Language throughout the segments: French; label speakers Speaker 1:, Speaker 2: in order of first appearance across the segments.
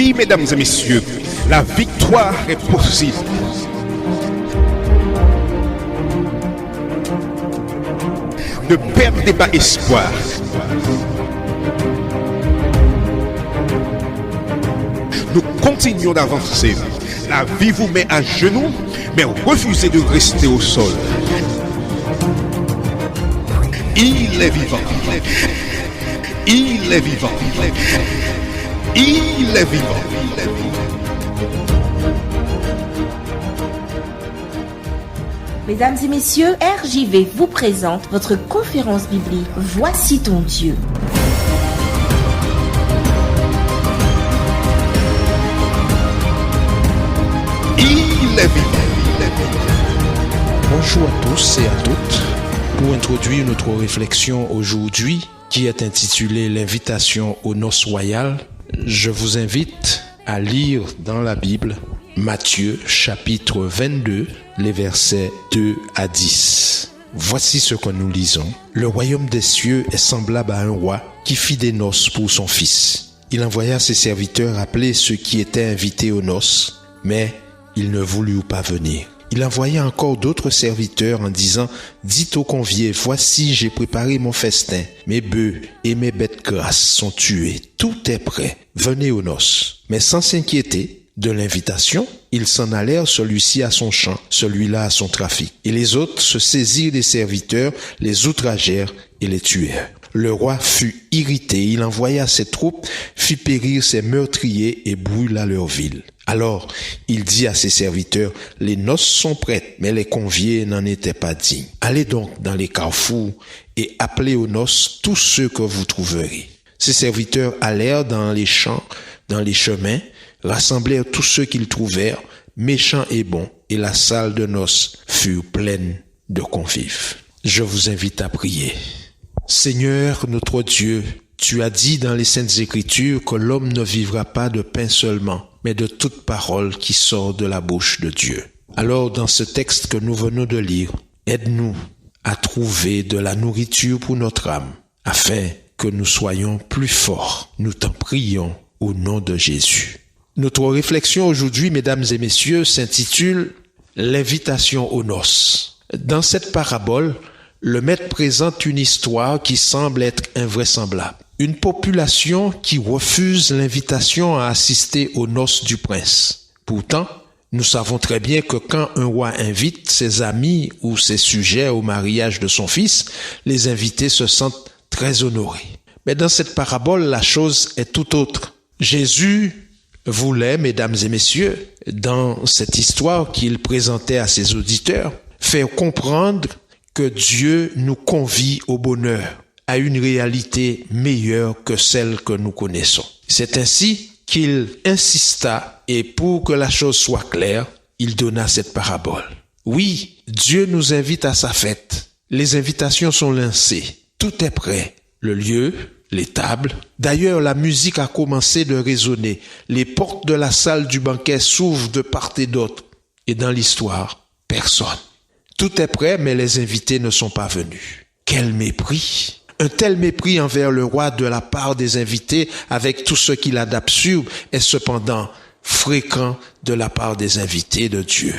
Speaker 1: Oui, mesdames et messieurs, la victoire est possible. Ne perdez pas espoir. Nous continuons d'avancer. La vie vous met à genoux, mais refusez de rester au sol. Il est vivant. Il est vivant. Il est vivant.
Speaker 2: Mesdames et messieurs, RJV vous présente votre conférence biblique Voici ton Dieu.
Speaker 1: Il est vivant.
Speaker 3: Bonjour à tous et à toutes. Pour introduire notre réflexion aujourd'hui, qui est intitulée L'invitation aux noces royales, je vous invite à lire dans la Bible Matthieu chapitre 22, les versets 2 à 10. Voici ce que nous lisons. Le royaume des cieux est semblable à un roi qui fit des noces pour son fils. Il envoya ses serviteurs appeler ceux qui étaient invités aux noces, mais ils ne voulurent pas venir. Il envoya encore d'autres serviteurs en disant « Dites aux conviés, voici j'ai préparé mon festin. Mes bœufs et mes bêtes grasses sont tués. Tout est prêt. Venez aux noces. » Mais sans s'inquiéter de l'invitation, ils s'en allèrent, celui-ci à son champ, celui-là à son trafic. Et les autres se saisirent des serviteurs, les outragèrent et les tuèrent. Le roi fut irrité, il envoya ses troupes, fit périr ses meurtriers et brûla leur ville. Alors, il dit à ses serviteurs, les noces sont prêtes, mais les conviés n'en étaient pas dignes. Allez donc dans les carrefours et appelez aux noces tous ceux que vous trouverez. Ses serviteurs allèrent dans les champs, dans les chemins, rassemblèrent tous ceux qu'ils trouvèrent, méchants et bons, et la salle de noces fut pleine de convives. Je vous invite à prier. Seigneur notre Dieu, tu as dit dans les Saintes Écritures que l'homme ne vivra pas de pain seulement, mais de toute parole qui sort de la bouche de Dieu. Alors, dans ce texte que nous venons de lire, aide-nous à trouver de la nourriture pour notre âme, afin que nous soyons plus forts. Nous t'en prions au nom de Jésus. Notre réflexion aujourd'hui, mesdames et messieurs, s'intitule « L'invitation aux noces ». Dans cette parabole, le maître présente une histoire qui semble être invraisemblable. Une population qui refuse l'invitation à assister aux noces du prince. Pourtant, nous savons très bien que quand un roi invite ses amis ou ses sujets au mariage de son fils, les invités se sentent très honorés. Mais dans cette parabole, la chose est tout autre. Jésus voulait, mesdames et messieurs, dans cette histoire qu'il présentait à ses auditeurs, faire comprendre que Dieu nous convie au bonheur, à une réalité meilleure que celle que nous connaissons. C'est ainsi qu'il insista, et pour que la chose soit claire, il donna cette parabole. Oui, Dieu nous invite à sa fête. Les invitations sont lancées. Tout est prêt. Le lieu, les tables. D'ailleurs, la musique a commencé de résonner. Les portes de la salle du banquet s'ouvrent de part et d'autre. Et dans l'histoire, personne. Tout est prêt, mais les invités ne sont pas venus. Quel mépris! Un tel mépris envers le roi de la part des invités, avec tout ce qu'il a d'absurde, est cependant fréquent de la part des invités de Dieu.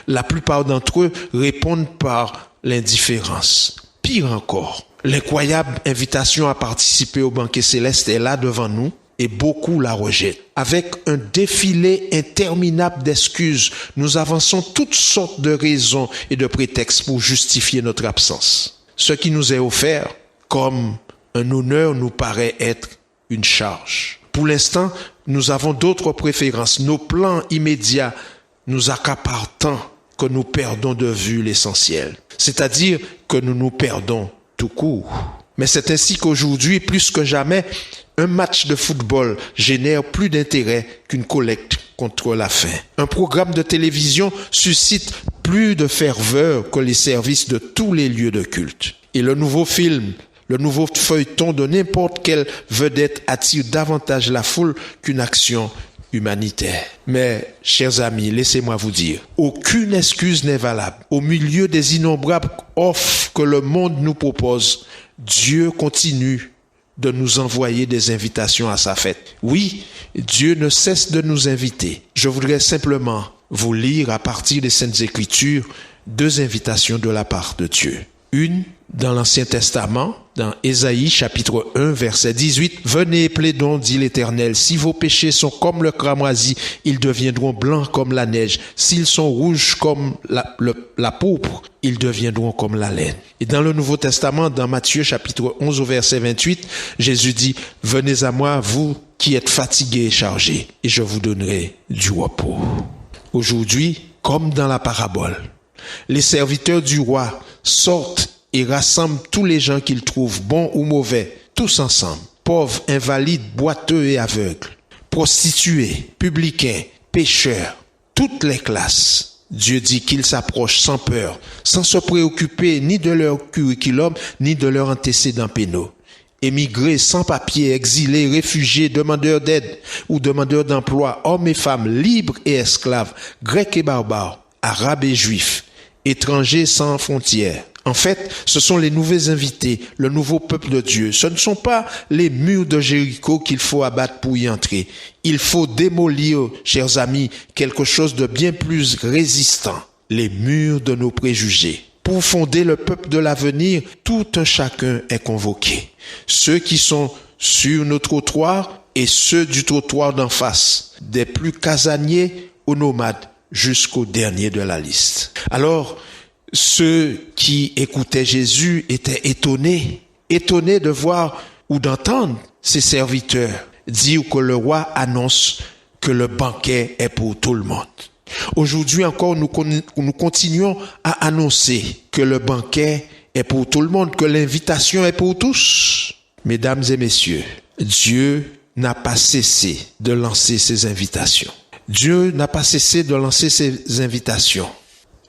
Speaker 3: La plupart d'entre eux répondent par l'indifférence. Pire encore, l'incroyable invitation à participer au banquet céleste est là devant nous et beaucoup la rejettent. Avec un défilé interminable d'excuses, nous avançons toutes sortes de raisons et de prétextes pour justifier notre absence. Ce qui nous est offert comme un honneur nous paraît être une charge. Pour l'instant, nous avons d'autres préférences. Nos plans immédiats nous accaparent tant que nous perdons de vue l'essentiel. C'est-à-dire que nous nous perdons tout court. Mais c'est ainsi qu'aujourd'hui, plus que jamais, un match de football génère plus d'intérêt qu'une collecte contre la faim. Un programme de télévision suscite plus de ferveur que les services de tous les lieux de culte. Et le nouveau film, le nouveau feuilleton de n'importe quelle vedette attire davantage la foule qu'une action humanitaire. Mais, chers amis, laissez-moi vous dire, aucune excuse n'est valable. Au milieu des innombrables offres que le monde nous propose, Dieu continue de nous envoyer des invitations à sa fête. Oui, Dieu ne cesse de nous inviter. Je voudrais simplement vous lire à partir des Saintes Écritures 2 invitations de la part de Dieu. Une dans l'Ancien Testament, dans Ésaïe chapitre 1 verset 18. « Venez et plaidons, dit l'Éternel, si vos péchés sont comme le cramoisi, ils deviendront blancs comme la neige. S'ils sont rouges comme la pourpre, ils deviendront comme la laine. » Et dans le Nouveau Testament, dans Matthieu chapitre 11 au verset 28, Jésus dit « Venez à moi, vous qui êtes fatigués et chargés, et je vous donnerai du repos. » Aujourd'hui, comme dans la parabole, les serviteurs du roi sortent et rassemblent tous les gens qu'ils trouvent, bons ou mauvais, tous ensemble, pauvres, invalides, boiteux et aveugles, prostituées, publicains, pécheurs, toutes les classes. Dieu dit qu'ils s'approchent sans peur, sans se préoccuper ni de leur curriculum, ni de leurs antécédents pénaux. Émigrés, sans papier, exilés, réfugiés, demandeurs d'aide ou demandeurs d'emploi, hommes et femmes, libres et esclaves, grecs et barbares, arabes et juifs, étrangers sans frontières. En fait, ce sont les nouveaux invités, le nouveau peuple de Dieu. Ce ne sont pas les murs de Jéricho qu'il faut abattre pour y entrer. Il faut démolir, chers amis, quelque chose de bien plus résistant, les murs de nos préjugés. Pour fonder le peuple de l'avenir, tout un chacun est convoqué. Ceux qui sont sur nos trottoirs et ceux du trottoir d'en face, des plus casaniers aux nomades jusqu'au dernier de la liste. Alors, ceux qui écoutaient Jésus étaient étonnés de voir ou d'entendre ses serviteurs dire que le roi annonce que le banquet est pour tout le monde. Aujourd'hui encore, nous continuons à annoncer que le banquet est pour tout le monde, que l'invitation est pour tous. Mesdames et messieurs, Dieu n'a pas cessé de lancer ses invitations. Dieu n'a pas cessé de lancer ses invitations.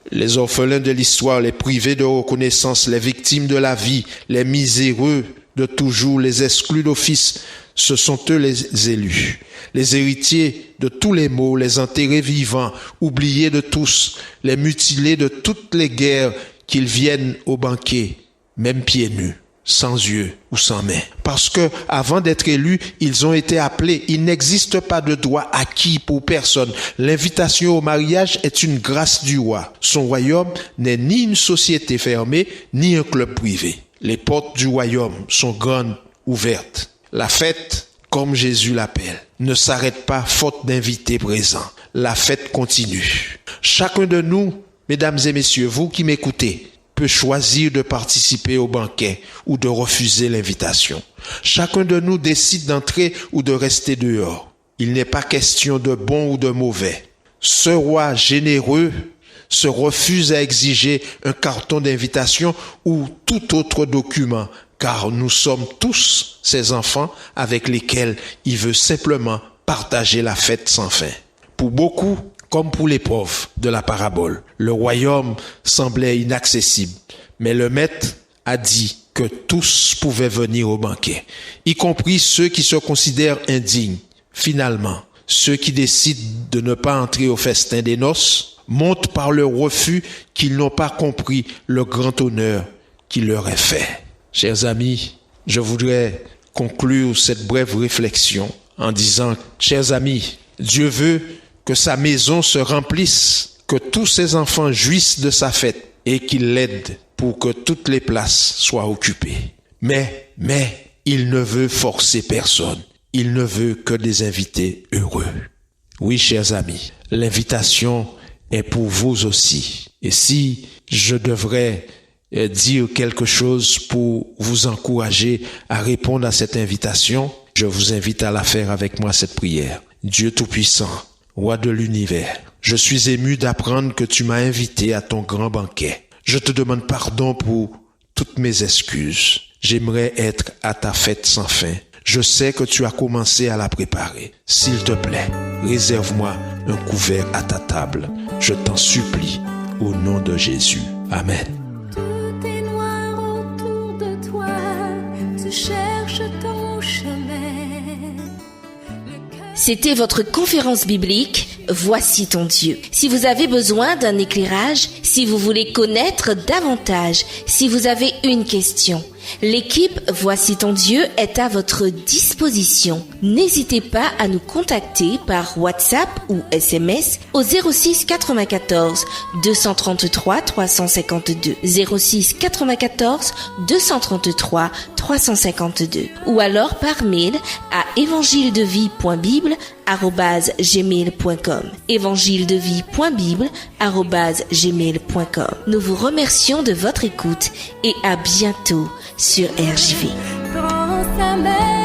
Speaker 3: Les orphelins de l'histoire, les privés de reconnaissance, les victimes de la vie, les miséreux de toujours, les exclus d'office, ce sont eux les élus. Les héritiers de tous les maux, les enterrés vivants, oubliés de tous, les mutilés de toutes les guerres, qu'ils viennent au banquet, même pieds nus, sans yeux ou sans mains. Parce que, avant d'être élus, ils ont été appelés. Il n'existe pas de droit acquis pour personne. L'invitation au mariage est une grâce du roi. Son royaume n'est ni une société fermée, ni un club privé. Les portes du royaume sont grandes, ouvertes. La fête, comme Jésus l'appelle, ne s'arrête pas faute d'invités présents. La fête continue. Chacun de nous, mesdames et messieurs, vous qui m'écoutez, peut choisir de participer au banquet ou de refuser l'invitation. Chacun de nous décide d'entrer ou de rester dehors. Il n'est pas question de bon ou de mauvais. Ce roi généreux se refuse à exiger un carton d'invitation ou tout autre document, car nous sommes tous ses enfants avec lesquels il veut simplement partager la fête sans fin. Pour beaucoup, comme pour les pauvres de la parabole, le royaume semblait inaccessible, mais le maître a dit que tous pouvaient venir au banquet, y compris ceux qui se considèrent indignes. Finalement, ceux qui décident de ne pas entrer au festin des noces montrent par leur refus qu'ils n'ont pas compris le grand honneur qui leur est fait. Chers amis, je voudrais conclure cette brève réflexion en disant, chers amis, Dieu veut que sa maison se remplisse, que tous ses enfants jouissent de sa fête et qu'il l'aide pour que toutes les places soient occupées. Mais, il ne veut forcer personne. Il ne veut que des invités heureux. Oui, chers amis, l'invitation est pour vous aussi. Et si je devrais dire quelque chose pour vous encourager à répondre à cette invitation, je vous invite à la faire avec moi cette prière. Dieu Tout-Puissant, Roi de l'univers, je suis ému d'apprendre que tu m'as invité à ton grand banquet. Je te demande pardon pour toutes mes excuses. J'aimerais être à ta fête sans fin. Je sais que tu as commencé à la préparer. S'il te plaît, réserve-moi un couvert à ta table. Je t'en supplie, au nom de Jésus. Amen.
Speaker 4: Tout est noir autour de toi, tu cherches ton chemin.
Speaker 2: C'était votre conférence biblique « Voici ton Dieu ». Si vous avez besoin d'un éclairage, si vous voulez connaître davantage, si vous avez une question, L'équipe Voici ton Dieu est à votre disposition. N'hésitez pas à nous contacter par WhatsApp ou SMS au 06 94 233 352 06 94 233 352 ou alors par mail à evangiledevie.bible@gmail.com evangiledevie.bible@gmail.com. Nous vous remercions de votre écoute et à bientôt sur RJV.
Speaker 4: Prends sa main.